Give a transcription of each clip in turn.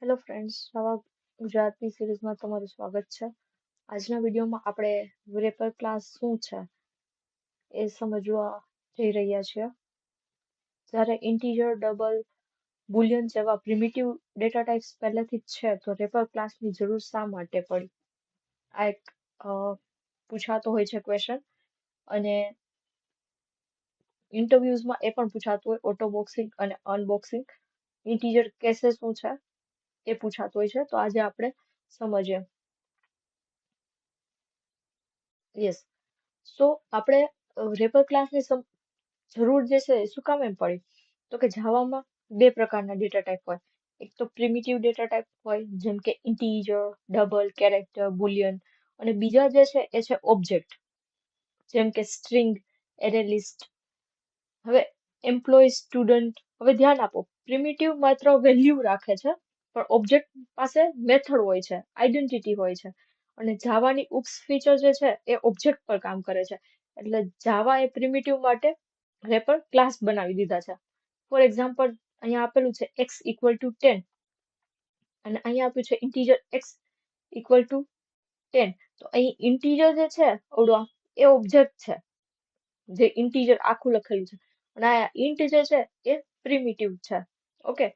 Hello friends, નવા ગુજરાતી સિરીઝમાં તમારું સ્વાગત છે. આજના વિડીયોમાં આપણે રેપર ક્લાસ શું છે એ સમજવા જઈ રહ્યા છીએ. જ્યારે ઇન્ટીજર, ડબલ, બુલિયન જેવા પ્રિમિટિવ ડેટા ટાઇપ્સ પહેલેથી જ છે તો રેપર ક્લાસની જરૂર શા માટે પડી? આ એક પૂછાતો હોય છે ક્વેશ્ચન, અને ઇન્ટરવ્યુઝમાં એ પણ પૂછાતું હોય, ઓટો બોક્સિંગ અને અનબોક્સિંગ. ઇન્ટીજર કેસે શું છે એ પૂછાતું હોય છે, તો આજે આપણે સમજીએ. યસ, સો આપણે રેપર ક્લાસની જરૂર જે છે એ શું કામ એમ પડી? તો કે જાવામાં બે પ્રકારના ડેટા ટાઈપ હોય. એક તો પ્રિમિટિવ ડેટા ટાઈપ હોય, જેમ કે ઇન્ટીજર, ડબલ, કેરેક્ટર, બુલિયન, અને બીજા જે છે એ છે ઓબ્જેક્ટ, જેમ કે સ્ટ્રિંગ, એરે લિસ્ટ. હવે એમ્પ્લોય, સ્ટુડન્ટ. હવે ધ્યાન આપો, પ્રિમિટિવ માત્ર વેલ્યુ રાખે છે, પણ ઓબ્જેક્ટ પાસે મેથડ હોય છે, આઈડેન્ટિટી હોય છે, અને જાવાની ઉપ્સ ફીચર જે છે એ ઓબ્જેક્ટ પર કામ કરે છે. એટલે જાવા એ પ્રિમિટિવ માટે રેપર ક્લાસ બનાવી દીધા છે. ફોર એક્ઝામ્પલ, અહીંયા આપેલું છે x ઇક્વલ ટુ 10, અને અહીંયા આપ્યું છે ઇન્ટીજર x ઇક્વલ ટુ 10. તો અહીં ઇન્ટીજર જે છે ઓડો એ ઓબ્જેક્ટ છે, જે ઇન્ટીજર આખું લખેલું છે, અને આ ઇન્ટ જે છે એ પ્રિમિટિવ છે. ઓકે,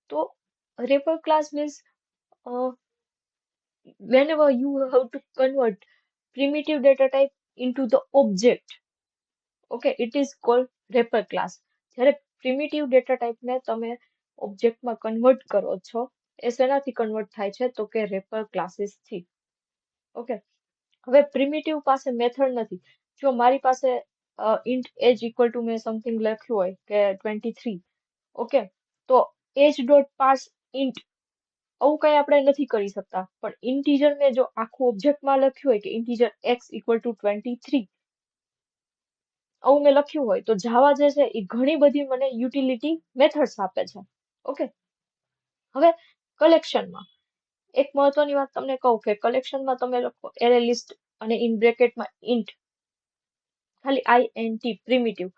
તો wrapper class means whenever you have to convert primitive data type into the object, okay, it is called wrapper class. જ્યારે પ્રિમિટિવ ડેટા ટાઈપને તમે ઓબ્જેક્ટમાં કન્વર્ટ કરો છો, એ શેનાથી કન્વર્ટ થાય છે? તો કે રેપર ક્લાસીસથી. ઓકે, હવે પ્રિમિટિવ પાસે મેથડ નથી. જો મારી પાસે ઇન્ટ એજ ઇક્વલ ટુ મેં સમથિંગ લખ્યું હોય કે 23, ઓકે, તો એજ ડોટ પાસ ઇન્ટ, આવું કઈ આપણે નથી કરી શકતા. પણ ઇન્ટીજર મેં જો આખું ઓબ્જેક્ટમાં લખ્યું હોય કે ઇન્ટીજર x ઇક્વલ ટુ 23, આવું મેં લખ્યું હોય, તો જાવા જે છે એ ઘણી બધી મને યુટિલિટી મેથડ્સ આપે છે. ઓકે, હવે કલેક્શનમાં એક મહત્વની વાત તમને કહું કે કલેક્શનમાં તમે લખો એરે લિસ્ટ અને ઇન બ્રેકેટમાં ઇન્ટ, ખાલી int પ્રિમિટિવ,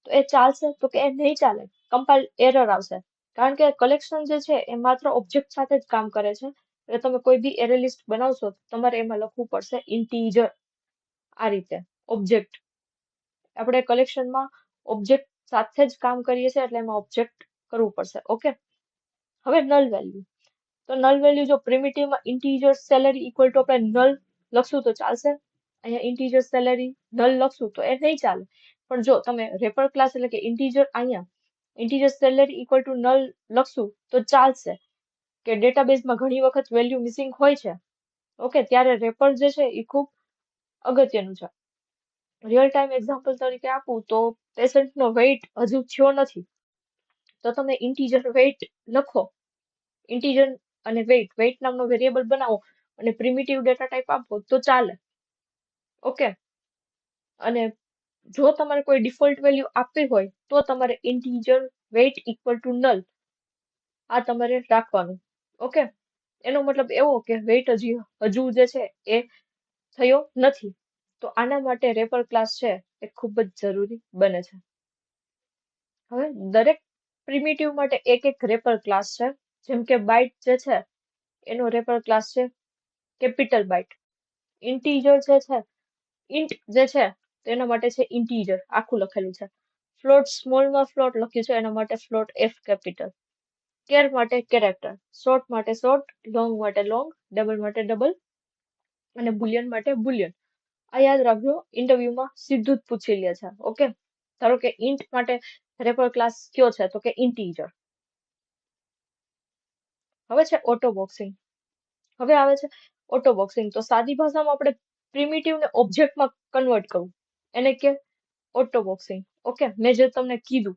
તો એ ચાલશે? તો કે એ નહીં ચાલે, કમ્પાઇલ એરર આવશે. કારણ કે કલેક્શન જે છે એ માત્ર ઓબ્જેક્ટ સાથે જ કામ કરે છે. એટલે તમે કોઈ બી એરે લિસ્ટ બનાવશો તમારે એમાં લખવું પડશે ઇન્ટીજર. આ રીતે ઓબ્જેક્ટ, આપણે કલેક્શનમાં ઓબ્જેક્ટ સાથે જ કામ કરીએ છીએ, એટલે એમાં ઓબ્જેક્ટ કરવું પડશે. ઓકે, હવે નલ વેલ્યુ. તો નલ વેલ્યુ જો પ્રિમિટિવમાં ઇન્ટીજર સેલેરી ઇક્વલ ટુ આપણે નલ લખશું તો ચાલશે. અહીંયા ઇન્ટીજર સેલેરી નલ લખશું તો એ નહીં ચાલે. પણ જો તમે રેપર ક્લાસ એટલે કે ઇન્ટીજર, અહીંયા integer salary equal to null લખશું તો ચાલશે. કે ડેટાબેઝમાં ઘણી વખત વેલ્યુ મિસિંગ હોય છે, ઓકે, ત્યારે રેપર જે છે એ ખૂબ અગત્યનું છે. રિયલ ટાઈમ એક્ઝામ્પલ તરીકે આપું તો પેશન્ટનો વેઇટ હજુ થયો નથી, તો તમે ઇન્ટીજર વેઇટ લખો, ઇન્ટીજર અને વેઇટ નામનો વેરિયેબલ બનાવો અને પ્રિમિટિવ ડેટા ટાઈપ આપો તો ચાલે. ઓકે, અને જો તમારે કોઈ ડિફોલ્ટ વેલ્યુ આપવી હોય તો તમારે integer weight equal to null આ તમારે રાખવાનું. ઓકે, એનો મતલબ એવો કે વેઇટ હજુ જે છે એ થયો નથી. તો આના માટે રેપર ક્લાસ છે એ ખૂબ જ જરૂરી બને છે. હવે દરેક પ્રિમિટિવ માટે એક એક રેપર ક્લાસ છે. જેમ કે બાઇટ જે છે એનો રેપર ક્લાસ છે કેપિટલ બાઇટ. ઇન્ટીજર જે છે, ઇન્ટ જે છે તેના માટે છે ઇન્ટીજર આખું લખેલું છે. ફ્લોટ સ્મોલમાં ફ્લોટ લખ્યું છે, એના માટે ફ્લોટ એફ કેપિટલ. કેર માટે કેરેક્ટર, શોર્ટ માટે શોર્ટ, લોંગ માટે લોંગ, ડબલ માટે ડબલ, અને બુલિયન માટે બુલિયન. આ યાદ રાખજો, ઇન્ટરવ્યુમાં સીધું જ પૂછી લે છે. ઓકે, ધારો કે ઇન્ટ માટે રેપર ક્લાસ કયો છે? તો કે ઇન્ટીજર. હવે છે ઓટો બોક્સિંગ. હવે આવે છે ઓટો બોક્સિંગ. તો સાદી ભાષામાં આપણે પ્રિમિટિવ ને ઓબ્જેક્ટમાં કન્વર્ટ કરવું, એને કે ઓટો બોક્સિંગ. ઓકે, મેં જે તમને કીધું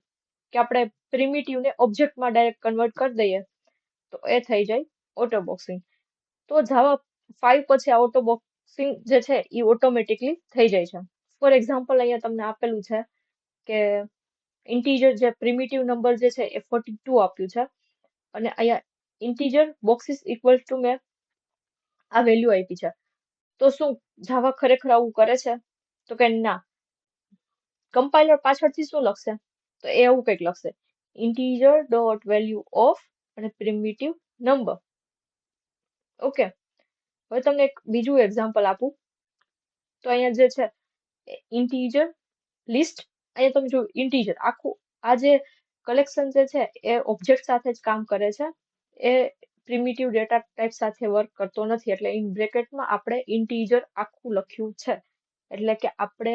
કે આપણે પ્રિમિટિવ ને ઓબ્જેક્ટમાં ડાયરેક્ટ કન્વર્ટ કરી દઈએ તો એ થઈ જાય ઓટો બોક્સિંગ. તો જાવા 5 પછી આ ઓટો બોક્સિંગ જે છે એ ઓટોમેટિકલી થઈ જાય છે. ફોર એક્ઝામ્પલ, અહીંયા તમને આપેલું છે કે ઇન્ટીજર જે પ્રિમિટિવ નંબર જે છે એ 42 આપ્યું છે, અને અહીંયા ઇન્ટીજર બોક્સિસ ઇક્વલ ટુ મેં આ વેલ્યુ આપી છે. તો શું જાવા ખરેખર આવું કરે છે? તો કે ના. કમ્પાઇલર પાછળથી શું લખશે? તો એ આવું કંઈક લખશે, ઇન્ટીજર ડોટ વેલ્યુ ઓફ અને પ્રિમિટિવ નંબર. ઓકે, હવે તમને એક બીજું એક્ઝામ્પલ આપું. તો અહીંયા જે છે ઇન્ટીજર લિસ્ટ, અહીંયા તમે જો ઇન્ટીજર આખું આ જે કલેક્શન જે છે એ ઓબ્જેક્ટ સાથે જ કામ કરે છે, એ પ્રિમિટિવ ડેટા ટાઈપ સાથે વર્ક કરતો નથી. એટલે ઇન બ્રેકેટમાં આપણે ઇન્ટીજર આખું લખ્યું છે, એટલે કે આપણે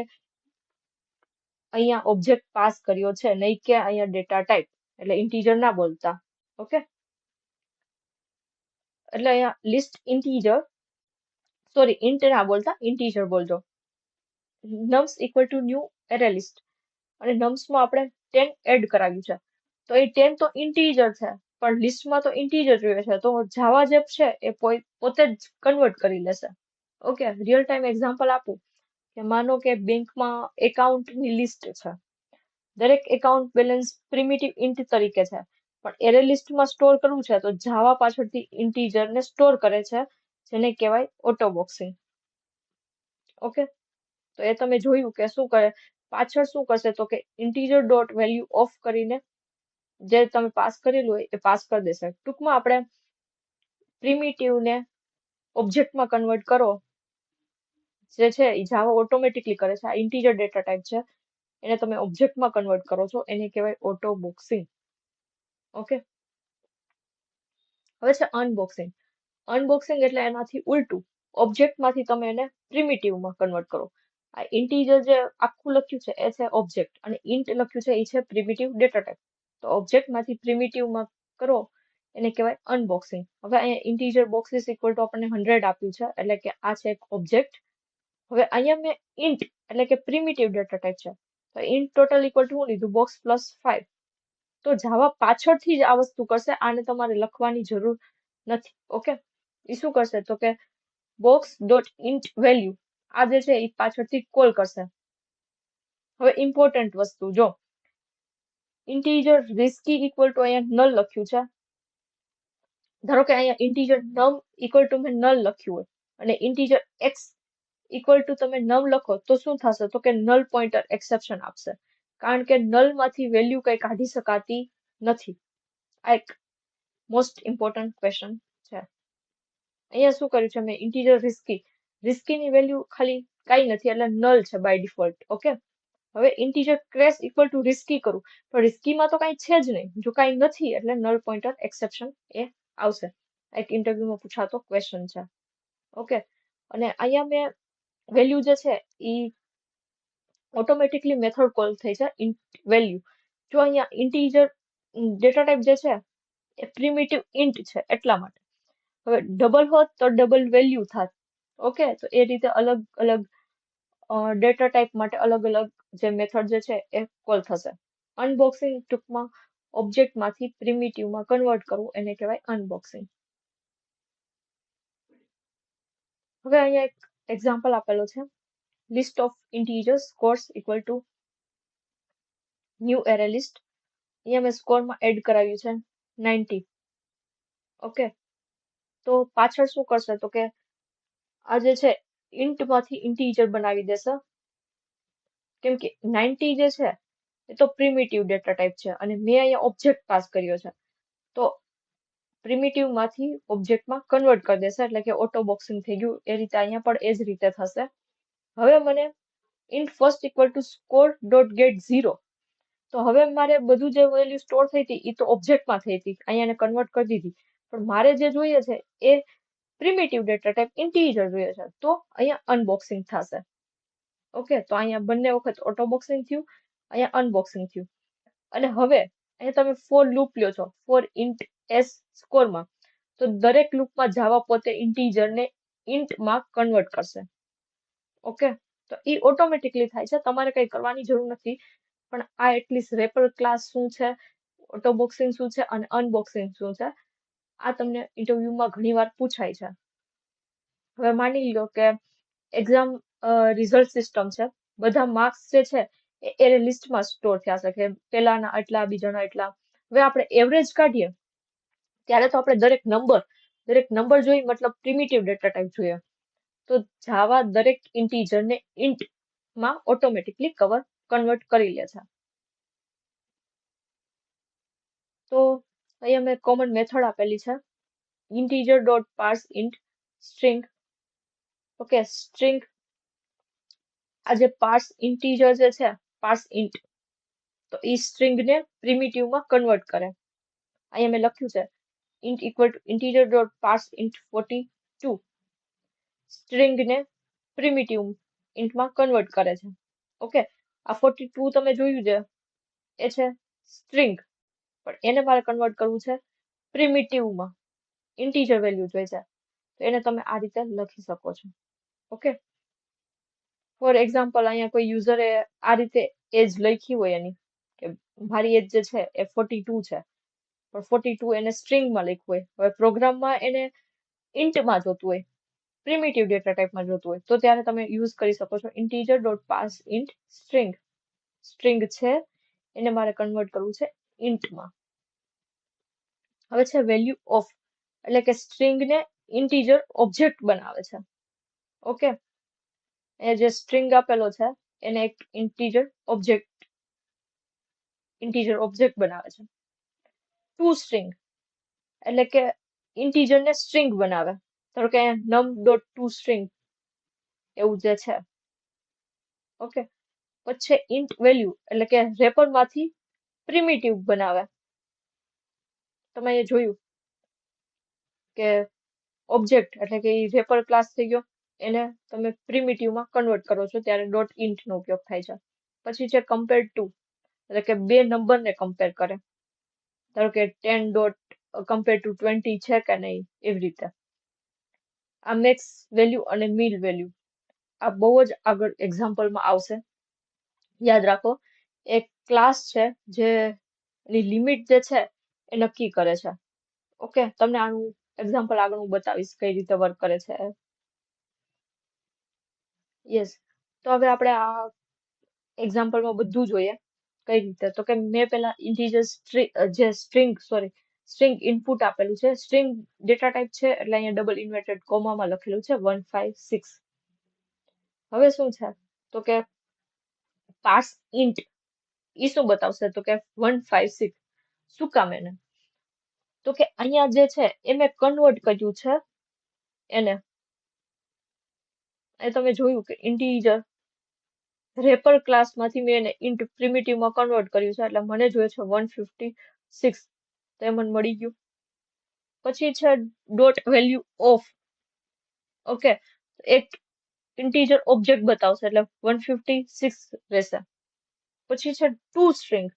અહીંયા ઓબ્જેક્ટ પાસ કર્યો છે, નહીં કે અહીંયા ડેટા ટાઈપ. એટલે ઇન્ટીજર ના બોલતા. ઓકે, એટલે અહીંયા લિસ્ટ ઇન્ટીજર, સોરી ઇન્ટ ના બોલતા, ઇન્ટીજર બોલજો. Nums equal to new array list, અને નમ્સમાં આપણે 10 એડ કરાવ્યું છે. તો એ 10 તો ઇન્ટીજર છે, પણ લિસ્ટમાં તો ઇન્ટીજર જોઈએ છે, તો જાવા જે છે એ પોતે જ કન્વર્ટ કરી લેશે. ઓકે, રિયલ ટાઈમ એક્ઝામ્પલ આપું કે માનો કે બેંકમાં એકાઉન્ટની લિસ્ટ છે. દરેક એકાઉન્ટ બેલેન્સ પ્રિમિટિવ ઇન્ટ તરીકે છે, પણ એરે લિસ્ટમાં સ્ટોર કરવું છે તો જાવા પાછળથી ઇન્ટીજરને સ્ટોર કરે છે, જેને કહેવાય ઓટો બોક્સિંગ. ઓકે, તો એ તમે જોયું કે શું કરે, પાછળ શું કરશે તો કે ઇન્ટીજર ડોટ વેલ્યુ ઓફ કરીને જે તમે પાસ કરેલું હોય એ પાસ કરી દેશે. ટૂંકમાં આપણે પ્રિમિટિવને ઓબ્જેક્ટમાં કન્વર્ટ કરો જે છે એ જાવા ઓટોમેટિકલી કરે છે. આ ઇન્ટીજર ડેટા ટાઈપ છે, એને તમે ઓબ્જેક્ટમાં કન્વર્ટ કરો છો, એને કહેવાય ઓટો બોક્સિંગ. ઓકે, હવે છે અનબોક્સિંગ. અનબોક્સિંગ એટલે એનાથી ઉલટું, ઓબ્જેક્ટમાંથી તમે એને પ્રિમિટિવમાં કન્વર્ટ કરો. આ ઇન્ટીજર જે આખું લખ્યું છે એ છે ઓબ્જેક્ટ, અને ઇન્ટ લખ્યું છે એ છે પ્રિમિટિવ ડેટા ટાઈપ. તો ઓબ્જેક્ટમાંથી પ્રિમિટિવમાં કરો એને કહેવાય અનબોક્સિંગ. હવે અહીંયા ઇન્ટીજર બોક્સિસ ઇક્વલ ટુ આપણને 100 આપ્યું છે, એટલે કે આ છે એક ઓબ્જેક્ટ. હવે અહીંયા મેં ઇન્ટ એટલે કે પ્રિમિટિવ ડેટા ટાઈપ છે, તો ઇન્ટ ટોટલ ઇક્વલ ટુ લીધું બોક્સ પ્લસ 5. તો જાવા પાછળથી જ આ વસ્તુ કરશે, આને તમારે લખવાની જરૂર નથી. ઓકે, એ શું કરશે તો કે બોક્સ ડોટ ઇન્ટ વેલ્યુ આ જે છે એ પાછળથી કોલ કરશે. હવે ઇમ્પોર્ટન્ટ વસ્તુ જો, ઇન્ટીજર રિસ્કી ઇક્વલ ટુ અહીંયા નલ લખ્યું છે. ધારો કે અહીંયા ઇન્ટીજર નમ ઇક્વલ ટુ મેં નલ લખ્યું હોય, અને ઇન્ટીજર એક્સ ઇક્વલ ટુ તમે નમ લખો તો શું થશે તો કે નલ પોઇન્ટર એક્સેપ્શન આપશે, કારણ કે નલ માંથી વેલ્યુ કઈ કાઢી શકાતી નથી. આ એક મોસ્ટ ઇમ્પોર્ટન્ટ ક્વેશ્ચન છે. અહીંયા શું કર્યું છે મેં, ઇન્ટીજર રિસ્કીની વેલ્યુ ખાલી કઈ નથી, એટલે નલ છે બાય ડિફોલ્ટ. ઓકે, હવે integer crash equal to risky કરું, પણ રિસ્કીમાં તો કઈ છે જ નહીં, જો કઈ નથી એટલે નલ પોઇન્ટર એક્સેપ્શન એ આવશે. એક ઇન્ટરવ્યુમાં પૂછાતો ક્વેશ્ચન છે. ઓકે, અને અહીંયા મેં વેલ્યુ જે છે એ ઓટોમેટિકલી મેથડ કોલ થઈ છે ઇન્ટ વેલ્યુ. જો અહીંયા ઇન્ટીજર ડેટા ટાઈપ જે છે એ પ્રિમિટિવ ઇન્ટ છે એટલા માટે. હવે ડબલ હોત તો ડબલ વેલ્યુ થાત. ઓકે, તો એ રીતે અલગ અલગ ડેટા ટાઈપ માટે અલગ અલગ જે મેથડ જે છે એ કોલ થશે. અનબોક્સિંગ ટૂંકમાં ઓબ્જેક્ટમાંથી પ્રિમિટિવમાં કન્વર્ટ કરવું, એને કહેવાય અનબોક્સિંગ. હવે અહીંયા એક એક્ઝામ્પલ આપેલો છે, list of integers scores equal to new array list. અહીંયા મેં સ્કોરમાં એડ કરાવ્યું છે 90. ઓકે, તો પાછળ શું કરશે તો કે આ જે છે ઇન્ટમાંથી ઇન્ટીજર બનાવી દેશે, કેમ કે 90 જે છે એ તો પ્રિમિટિવ ડેટા ટાઈપ છે, અને મેં અહીંયા ઓબ્જેક્ટ પાસ કર્યો છે, તો પ્રિમિટિવ માંથી ઓબ્જેક્ટમાં કન્વર્ટ કરી દેશે, એટલે કે ઓટો બોક્સિંગ થઈ ગયું. એ રીતે અહીંયા પણ એ જ રીતે થશે. હવે મને int first equal to score dot get 0, તો હવે મારે બધું જે વેલ્યુ સ્ટોર થઈ હતી એ તો ઓબ્જેક્ટમાં થઈ હતી, અહીંયા કન્વર્ટ કરી દીધી, પણ મારે જે જોઈએ છે એ પ્રિમિટિવ ડેટા ટાઈપ ઇન્ટીજર જોઈએ છે, તો અહીંયા અનબોક્સિંગ થશે. ઓકે, તો અહીંયા બંને વખત ઓટો બોક્સિંગ થયું, અહીંયા અનબોક્સિંગ થયું. અને હવે અહીંયા તમે ફોર લૂપ લ્યો છો, ફોર ઇન્ટ એસ સ્કોરમાં, તો દરેક લૂપમાં જાવા પોતે ઇન્ટીજરને ઇન્ટમાં કન્વર્ટ કરશે. ઓકે, તો એ ઓટોમેટિકલી થાય છે, તમારે કઈ કરવાની જરૂર નથી. પણ આ એટલીસ્ટ રેપર ક્લાસ શું છે, ઓટો બોક્સિંગ શું છે, અને અનબોક્સિંગ શું છે, આ તમને ઇન્ટરવ્યુમાં ઘણીવાર પૂછાય છે. હવે માની લો કે એક્ઝામ રિઝલ્ટ સિસ્ટમ છે, બધા માર્ક્સ જે છે એ લિસ્ટમાં સ્ટોર થયા છે, કે પેલાના આટલા બીજાના એટલા. હવે આપણે એવરેજ કાઢીએ ત્યારે તો આપણે દરેક નંબર જોઈએ, મતલબ પ્રિમિટિવ ડેટા ટાઈપ જોઈએ, તો જાવા દરેક ઇન્ટીજરને ઇન્ટમાં ઓટોમેટિકલી કન્વર્ટ કરી લે છે. તો અહીંયા મેં કોમન મેથડ આપેલી છે, integer dot parse int string. Okay, string આ જે પાર્સ ઇન્ટીજર જે છે પાર્સ ઇન્ટ, તો એ સ્ટ્રિંગ ને પ્રિમિટિવ માં કન્વર્ટ કરે. અહીંયા મેં લખ્યું છે int equal to integer dot parse int 42, string ને પ્રિમિટિવ int માં કન્વર્ટ કરે છે. ઓકે, આ 42 તમે જોયું છે એ છે સ્ટ્રિંગ, પણ એને મારે કન્વર્ટ કરવું છે પ્રિમિટિવ માં, ઇન્ટીજર વેલ્યુ જોઈએ છે, તો એને તમે આ રીતે લખી શકો છો. ઓકે, ફોર એક્ઝામ્પલ અહીંયા કોઈ યુઝરે આ રીતે એજ લખી હોય એની કે મારી એજ જે છે એ 42 છે, પણ 42 એને સ્ટ્રિંગમાં લખ્યું હોય. હવે પ્રોગ્રામમાં એને ઇન્ટમાં જોતું હોય, પ્રિમિટિવ ડેટા ટાઈપમાં જોતું હોય, તો ત્યારે તમે યુઝ કરી શકો છો integer dot parse int string. String છે એને મારે કન્વર્ટ કરવું છે ઇન્ટમાં. હવે છે વેલ્યુ ઓફ, એટલે કે સ્ટ્રિંગ ને ઇન્ટીજર ઓબ્જેક્ટ બનાવે છે. ઓકે, એ જે સ્ટ્રિંગ આપેલો છે એને એક ઇન્ટીજર ઓબ્જેક્ટ બનાવે છે. ટુ સ્ટ્રિંગ એટલે કે ઇન્ટીજર ને સ્ટ્રિંગ બનાવે. ધારો કે num dot to string એવું જે છે. ઓકે, પછી ઇન્ટ વેલ્યુ એટલે કે રેપર માંથી પ્રિમિટિવ બનાવે. તમે એ જોયું કે ઓબ્જેક્ટ એટલે કે રેપર ક્લાસ થઈ ગયો, એને તમે પ્રિમિટિવ માં કન્વર્ટ કરો છો ત્યારે ડોટ ઇન્ટ નો ઉપયોગ થાય છે. પછી છે કમ્પેર ટુ, એટલે કે બે નંબર ને કમ્પેર કરે. ધારો કે 10 ડોટ કમ્પેર ટુ 20 છે કે નહીં, એવી રીતે. આ મેક્સ વેલ્યુ અને મિલ વેલ્યુ આ બહુ જ આગળ એક્ઝામ્પલમાં આવશે. યાદ રાખો, એક ક્લાસ છે જે એની લિમિટ જે છે એ નક્કી કરે છે. ઓકે, તમને આનું એક્ઝામ્પલ આગળ હું બતાવીશ કઈ રીતે વર્ક કરે છે. યસ, તો હવે આપણે આ એક્ઝામ્પલમાં બધું જોઈએ કઈ રીતે. તો કે મેં પેલા ઇન્ટીજર સ્ટ્રિંગ ઇનપુટ આપેલું છે. સ્ટ્રિંગ ડેટા ટાઈપ છે એટલે અહીંયા ડબલ ઇન્વર્ટેડ કોમામાં લખેલું છે 156. હવે શું છે તો કે પાર્સ ઇન્ટ ઈ શું બતાવશે તો કે 156. શું કામ એને? તો કે અહીંયા જે છે એ મેં કન્વર્ટ કર્યું છે એને, એ તમે જોયું કે ઇન્ટીજર રેપર ક્લાસમાંથી મેં એને ઇન્ટ પ્રિમિટિવમાં કન્વર્ટ કર્યું છે, એટલે મને જોઈએ છે 156, તો એ મને મળી ગયું. પછી છે ડોટ વેલ્યુ ઓફ. ઓકે, એક ઇન્ટીજર ઓબ્જેક્ટ બતાવશે એટલે 156 રહેશે. પછી છે ટુ સ્ટ્રિંગ,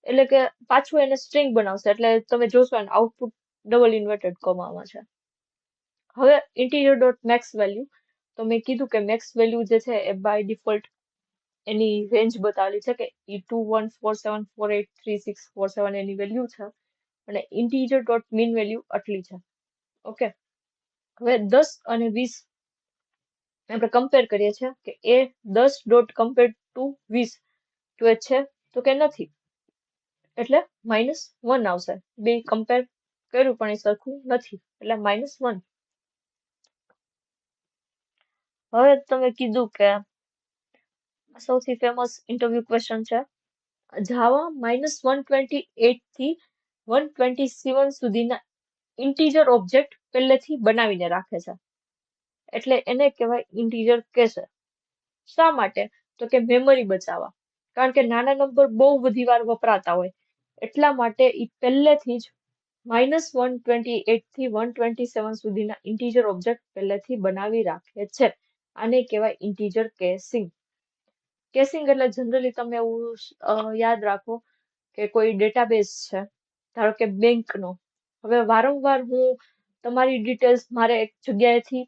એટલે કે પાછું એને સ્ટ્રિંગ બનાવશે, એટલે તમે જોશો એને આઉટપુટ ડબલ ઇન્વર્ટેડ કોમામાં છે. હવે ઇન્ટીજર ડોટ મેક્સ વેલ્યુ, તો મેં કીધું કે મેક્સ વેલ્યુ જે છે એ બાય ડિફોલ્ટ એની રેન્જ બતાવેલી છે કે 2147483647 એની વેલ્યુ છે, અને ઇન્ટીજર ડોટ મીન વેલ્યુ આટલી છે. ઓકે, હવે 10 અને 20 આપણે કમ્પેર કરીએ છીએ કે એ 10 ડોટ કમ્પેર ટુ 20 તો એ છે તો કે નથી, એટલે -1 આવશે. બે કમ્પેર કર્યું પણ એ સરખું નથી, એટલે -1. હવે તમે કીધું કે સૌથી ફેમસ ઇન્ટરવ્યુ ક્વેશ્ચન છે, જાવા -128 થી 127 સુધીના ઇન્ટીજર ઓબ્જેક્ટ પહેલેથી બનાવીને રાખે છે, એટલે એને કહેવાય ઇન્ટીજર કેસર. શા માટે? તો કે મેમરી બચાવવા, કારણ કે નાના નંબર બહુ બધી વાર વપરાતા હોય, એટલા માટે એ પહેલેથી જ -128 થી 127 સુધીના ઇન્ટીજર ઓબ્જેક્ટ પહેલેથી બનાવી રાખે છે. આને કહેવાય ઇન્ટીજર કેસિંગ. કેસિંગ એટલે જનરલી તમે એવું યાદ રાખો કે કોઈ ડેટાબેઝ છે, ધારો કે બેંકનો. હવે વારંવાર હું તમારી ડિટેલ્સ મારે એક જગ્યાએથી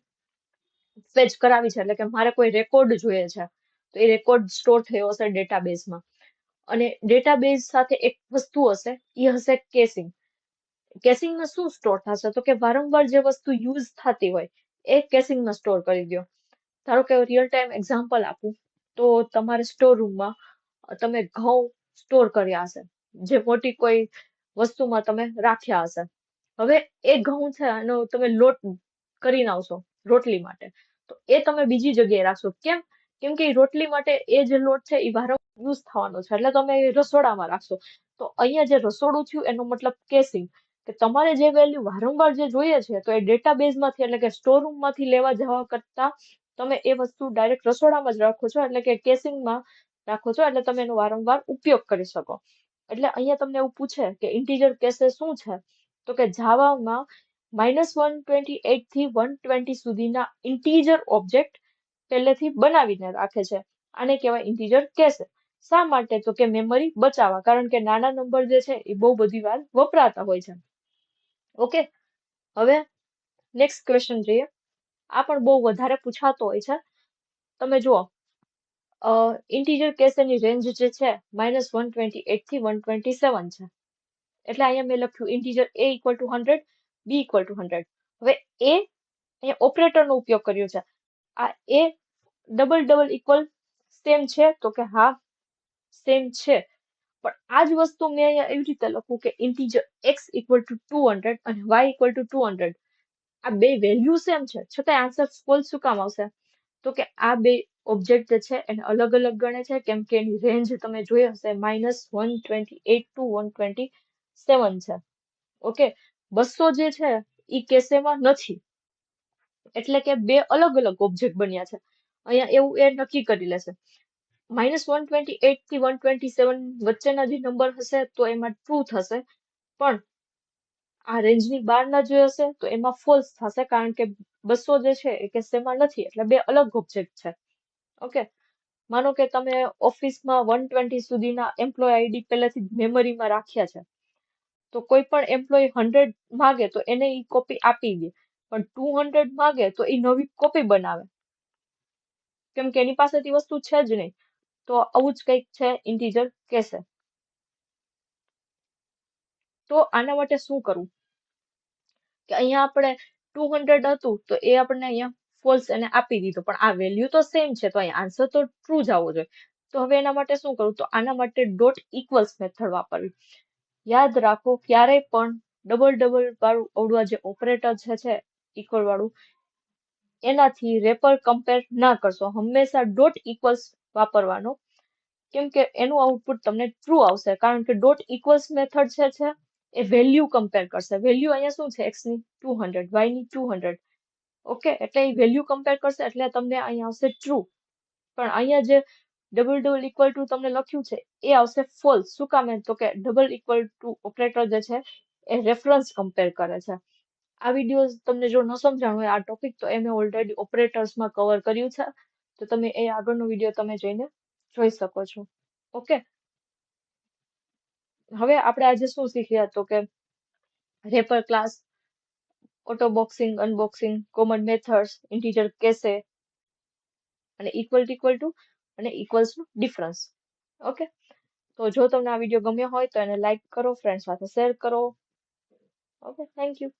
ફેચ કરાવી છે, એટલે કે મારે કોઈ રેકોર્ડ જોઈએ છે, તો એ રેકોર્ડ સ્ટોર થયો હશે ડેટાબેઝમાં, અને ડેટાબેઝ સાથે એક વસ્તુ હશે, એ હશે કેસિંગ. કેસિંગમાં શું સ્ટોર થશે તો કે વારંવાર જે વસ્તુ યુઝ થતી હોય એ કેસિંગમાં સ્ટોર કરી દો. ધારો કે રિયલ ટાઈમ એક્ઝામ્પલ આપું તો તમારે સ્ટોર રૂમમાં તમે ઘઉં સ્ટોર કર્યા હશે, જે મોટી કોઈ વસ્તુમાં તમે રાખ્યા હશે. હવે એ ઘઉં છે એનો તમે લોટ કરીને આવશો રોટલી માટે, તો એ તમે બીજી જગ્યાએ રાખશો. કેમ? કેમ કે રોટલી માટે એ જે લોટ છે એ વારંવાર યુઝ થવાનો છે, એટલે તમે રસોડામાં રાખશો. તો અહીંયા જે રસોડું થયું એનો મતલબ કેસિંગ, કે કે તમારે જે વેલ્યુ વારંવાર જે જોઈએ છે તો એ ડેટાબેઝમાંથી એટલે કે સ્ટોર રૂમમાંથી લેવા જવા કરતા તમે એ વસ્તુ ડાયરેક્ટ રસોડામાં જ રાખો છો એટલે કે કેસિંગમાં રાખો છો એટલે તમે એનો વારંવાર ઉપયોગ કરી શકો. એટલે અહીંયા તમને એવું પૂછે કે ઇન્ટીજર કેસે શું છે તો કે જાવામાં -128 થી 120 સુધીના ઇન્ટીજર ઓબ્જેક્ટ પહેલેથી બનાવીને રાખે છે. આને કહેવાય ઇન્ટીજર કેસે. શા માટે તો કે મેમરી બચાવવા, કારણ કે નાના નંબર જે છે એ બહુ બધી વાર વપરાતા હોય છે. ઓકે, હવે નેક્સ્ટ ક્વેશ્ચન જોઈએ. આ પણ બહુ વધારે પૂછાતો હોય છે. તમે જુઓ, ઇન્ટીજર કેસની રેન્જ જે છે -128 થી 127 છે. એટલે અહીંયા મેં લખ્યું integer a equal to 100, b equal to 100. હવે a અહીંયા ઓપરેટરનો ઉપયોગ કર્યો છે. આ a double double equal same છે તો કે હા સેમ છે, પણ આ જ વસ્તુ મેં અહીંયા એવી રીતે લખું કે ઇન્ટીજર x ઇક્વલ ટુ 200 અને y ઇક્વલ ટુ 200. આ બે વેલ્યુ સેમ છે છતાં આન્સર ફોલ્સ શું કામ આવશે? તો કે આ બે ઓબ્જેક્ટ જે છે એને અલગ અલગ ગણે છે કેમ કે એની રેન્જ તમે જોઈ હશે -128 ટુ 127 છે. ઓકે, 200 જે છે એ કેસેમાં નથી, એટલે કે બે અલગ અલગ ઓબ્જેક્ટ બન્યા છે. અહીંયા એવું એ નક્કી કરી લેશે -128 થી 127 વચ્ચેના જે નંબર હશે તો એમાં ટ્રુ થશે, પણ આ રેન્જની બહારના જે હશે તો એમાં ફોલ્સ થશે, કારણ કે 200 જે છે એ કેસેમાં નથી, એટલે બે અલગ ઓબ્જેક્ટ છે. ઓકે, માનો કે તમે ઓફિસમાં 120 સુધીના એમ્પ્લોય આઈડી પહેલેથી મેમરીમાં રાખ્યા છે, તો કોઈ પણ એમ્પ્લોય 100 માંગે તો એને ઈ કોપી આપી દે, પણ 200 માંગે તો એ નવી કોપી બનાવે, કેમ કે એની પાસેથી વસ્તુ છે જ નહીં. તો આવું જ કંઈક છે ઇન્ટીજર કેસે. તો આના માટે શું કરવું કે અહીંયા આપણે 200 હતું તો એ આપણને અહીંયા ફોલ્સ એને આપી દીધો, પણ આ વેલ્યુ તો સેમ છે તો અહીંયા આન્સર તો ટ્રુ જ આવવો જોઈએ. તો હવે એના માટે શું કરવું? તો આના માટે ડોટ ઇક્વલ્સ મેથડ વાપરવી. યાદ રાખો, ક્યારેય પણ ડબલ ડબલ વાળું ઓવડું જે ઓપરેટર છે ઇક્વલ વાળું, એનાથી રેપર કમ્પેર ના કરશો. હંમેશા ડોટ ઇક્વલ્સ વાપરવાનો, કેમ કે એનું આઉટપુટ તમને ટ્રુ આવશે, કારણ કે ડોટ ઇક્વલ્સ મેથડ છે એ વેલ્યુ કમ્પેર કરશે. વેલ્યુ અહીંયા શું છે? x ની 200, y ની 200. ઓકે, એટલે એ વેલ્યુ કમ્પેર કરશે એટલે તમને અહીંયા આવશે ટ્રુ, પણ અહીંયા જે ડબલ ડબલ ઇક્વલ ટુ તમને લખ્યું છે એ આવશે ફોલ્સ. શું કામ? તો કે ડબલ ઇક્વલ ટુ ઓપરેટર જે છે એ રેફરન્સ કમ્પેર કરે છે. આ વિડીયો તમને જો ન સમજાણું હોય આ ટોપિક, તો એ મેં ઓલરેડી ઓપરેટર્સમાં કવર કર્યું છે, તો તમે એ આગળનો વિડીયો તમે જઈને જોઈ શકો છો. ઓકે, હવે આપણે આજે શું શીખ્યા? તો કે wrapper class, auto boxing, unboxing, common methods, integer કેસે અને ઇક્વલ ટુ અને ઇક્વલ્સ નું ડિફરન્સ. ઓકે, તો જો તમને આ વિડીયો ગમ્યો હોય તો એને લાઈક કરો, ફ્રેન્ડ સાથે શેર કરો. Okay, thank you.